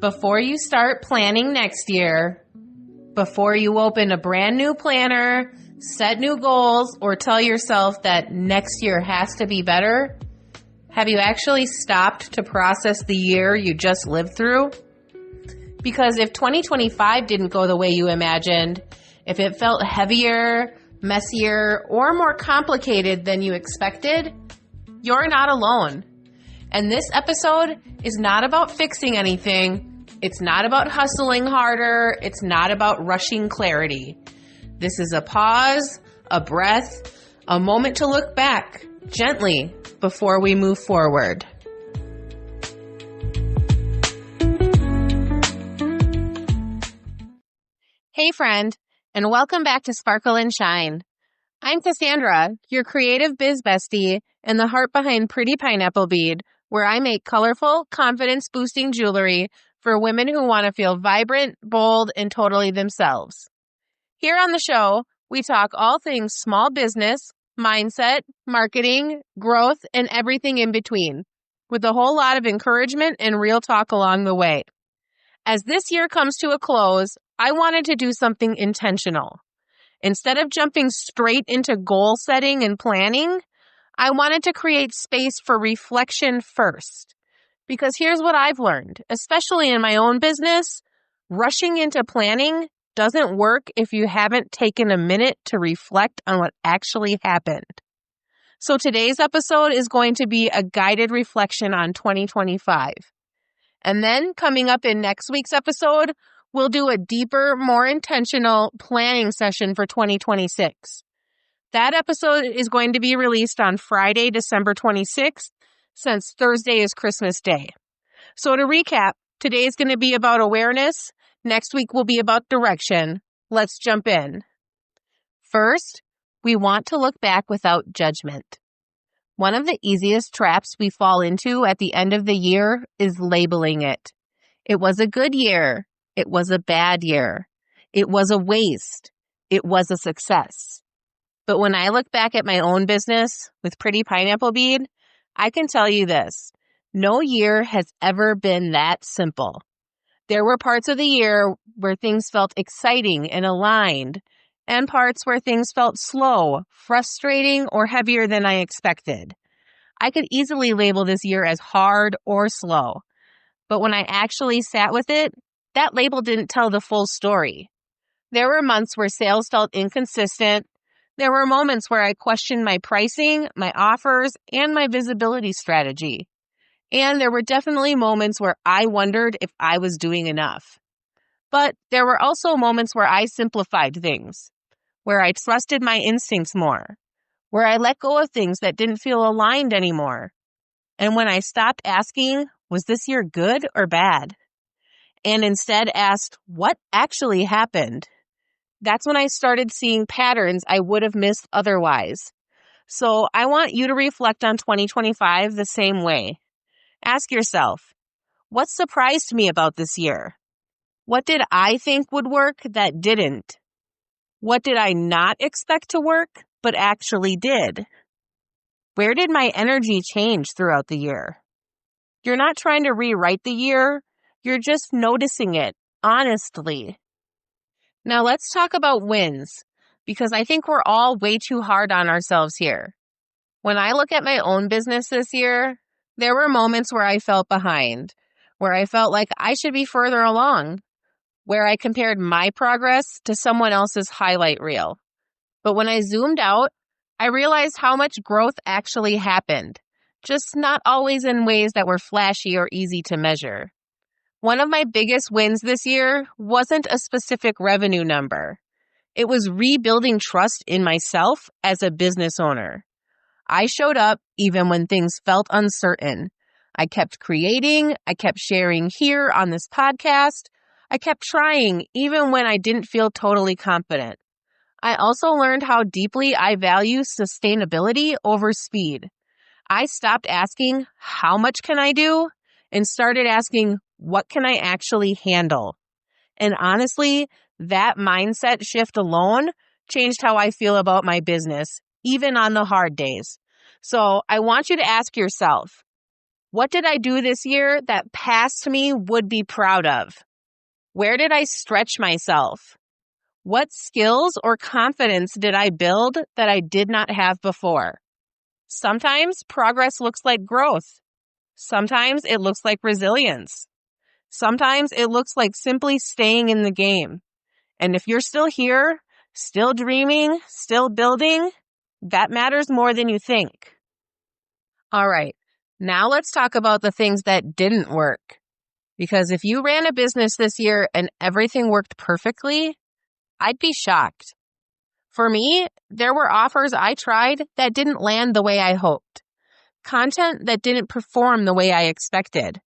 Before you start planning next year, before you open a brand new planner, set new goals, or tell yourself that next year has to be better, have you actually stopped to process the year you just lived through? Because if 2025 didn't go the way you imagined, if it felt heavier, messier, or more complicated than you expected, you're not alone. And this episode is not about fixing anything. It's not about hustling harder. It's not about rushing clarity. This is a pause, a breath, a moment to look back gently before we move forward. Hey friend, and welcome back to Sparkle and Shine. I'm Cassandra, your creative biz bestie and the heart behind Pretty Pineapple Bead, where I make colorful, confidence-boosting jewelry for women who want to feel vibrant, bold, and totally themselves. Here on the show, we talk all things small business, mindset, marketing, growth, and everything in between, with a whole lot of encouragement and real talk along the way. As this year comes to a close, I wanted to do something intentional. Instead of jumping straight into goal setting and planning, I wanted to create space for reflection first. Because here's what I've learned, especially in my own business, rushing into planning doesn't work if you haven't taken a minute to reflect on what actually happened. So today's episode is going to be a guided reflection on 2025. And then coming up in next week's episode, we'll do a deeper, more intentional planning session for 2026. That episode is going to be released on Friday, December 26th, since Thursday is Christmas Day. So to recap, today is going to be about awareness. Next week will be about direction. Let's jump in. First, we want to look back without judgment. One of the easiest traps we fall into at the end of the year is labeling it. It was a good year. It was a bad year. It was a waste. It was a success. But when I look back at my own business with Pretty Pineapple Bead, I can tell you this, no year has ever been that simple. There were parts of the year where things felt exciting and aligned, and parts where things felt slow, frustrating, or heavier than I expected. I could easily label this year as hard or slow, but when I actually sat with it, that label didn't tell the full story. There were months where sales felt inconsistent. There were moments where I questioned my pricing, my offers, and my visibility strategy. And there were definitely moments where I wondered if I was doing enough. But there were also moments where I simplified things, where I trusted my instincts more, where I let go of things that didn't feel aligned anymore. And when I stopped asking, was this year good or bad? And instead asked, what actually happened? That's when I started seeing patterns I would have missed otherwise. So I want you to reflect on 2025 the same way. Ask yourself, what surprised me about this year? What did I think would work that didn't? What did I not expect to work but actually did? Where did my energy change throughout the year? You're not trying to rewrite the year. You're just noticing it, honestly. Now let's talk about wins, because I think we're all way too hard on ourselves here. When I look at my own business this year, there were moments where I felt behind, where I felt like I should be further along, where I compared my progress to someone else's highlight reel. But when I zoomed out, I realized how much growth actually happened, just not always in ways that were flashy or easy to measure. One of my biggest wins this year wasn't a specific revenue number. It was rebuilding trust in myself as a business owner. I showed up even when things felt uncertain. I kept creating. I kept sharing here on this podcast. I kept trying even when I didn't feel totally confident. I also learned how deeply I value sustainability over speed. I stopped asking, how much can I do? And started asking, what can I actually handle? And honestly, that mindset shift alone changed how I feel about my business, even on the hard days. So I want you to ask yourself, What did I do this year that past me would be proud of? Where did I stretch myself? What skills or confidence did I build that I did not have before? Sometimes progress looks like growth. Sometimes it looks like resilience. Sometimes it looks like simply staying in the game. And if you're still here, still dreaming, still building, that matters more than you think. All right, now let's talk about the things that didn't work. Because if you ran a business this year and everything worked perfectly, I'd be shocked. For me, there were offers I tried that didn't land the way I hoped. Content that didn't perform the way I expected.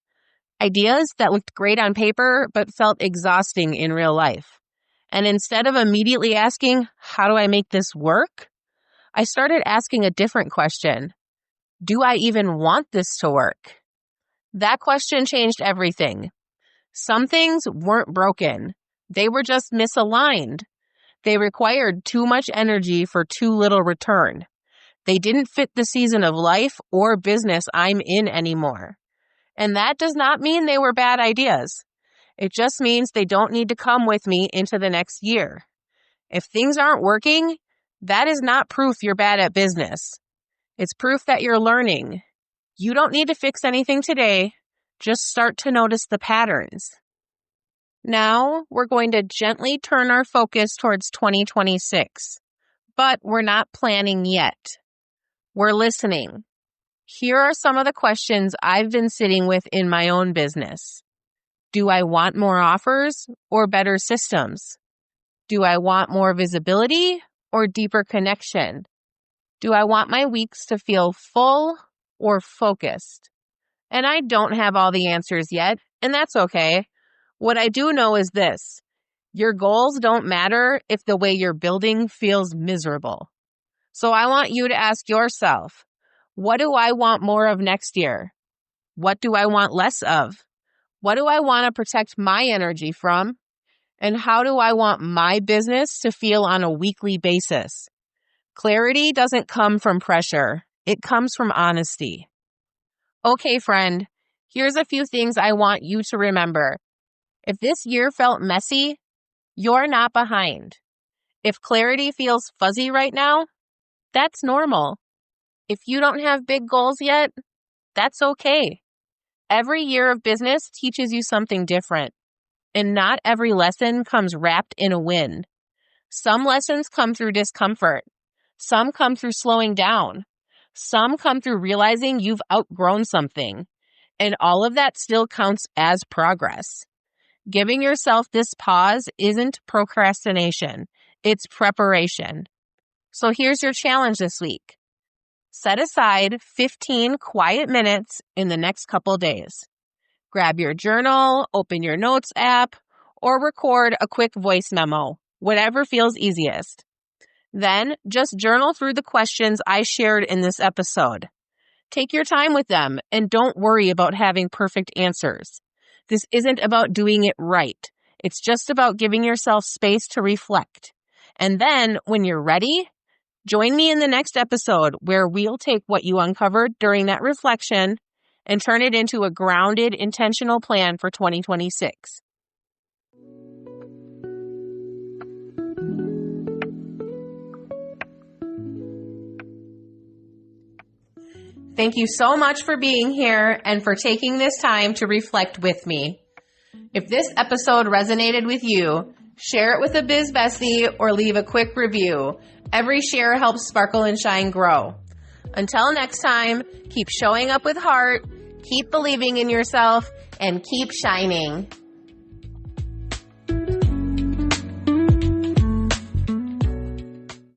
Ideas that looked great on paper but felt exhausting in real life. And instead of immediately asking, how do I make this work? I started asking a different question. Do I even want this to work? That question changed everything. Some things weren't broken. They were just misaligned. They required too much energy for too little return. They didn't fit the season of life or business I'm in anymore. And that does not mean they were bad ideas. It just means they don't need to come with me into the next year. If things aren't working, that is not proof you're bad at business. It's proof that you're learning. You don't need to fix anything today. Just start to notice the patterns. Now, we're going to gently turn our focus towards 2026. But we're not planning yet. We're listening. Here are some of the questions I've been sitting with in my own business. Do I want more offers or better systems? Do I want more visibility or deeper connection? Do I want my weeks to feel full or focused? And I don't have all the answers yet, and that's okay. What I do know is this. Your goals don't matter if the way you're building feels miserable. So I want you to ask yourself, what do I want more of next year? What do I want less of? What do I want to protect my energy from? And how do I want my business to feel on a weekly basis? Clarity doesn't come from pressure. It comes from honesty. Okay, friend, here's a few things I want you to remember. If this year felt messy, you're not behind. If clarity feels fuzzy right now, that's normal. If you don't have big goals yet, that's okay. Every year of business teaches you something different, and not every lesson comes wrapped in a win. Some lessons come through discomfort. Some come through slowing down. Some come through realizing you've outgrown something, and all of that still counts as progress. Giving yourself this pause isn't procrastination, it's preparation. So here's your challenge this week. Set aside 15 quiet minutes in the next couple days. Grab your journal, open your notes app, or record a quick voice memo, whatever feels easiest. Then just journal through the questions I shared in this episode. Take your time with them and don't worry about having perfect answers. This isn't about doing it right. It's just about giving yourself space to reflect. And then when you're ready, join me in the next episode where we'll take what you uncovered during that reflection and turn it into a grounded, intentional plan for 2026. Thank you so much for being here and for taking this time to reflect with me. If this episode resonated with you, share it with a biz bestie or leave a quick review. Every share helps Sparkle and Shine grow. Until next time, keep showing up with heart, keep believing in yourself, and keep shining.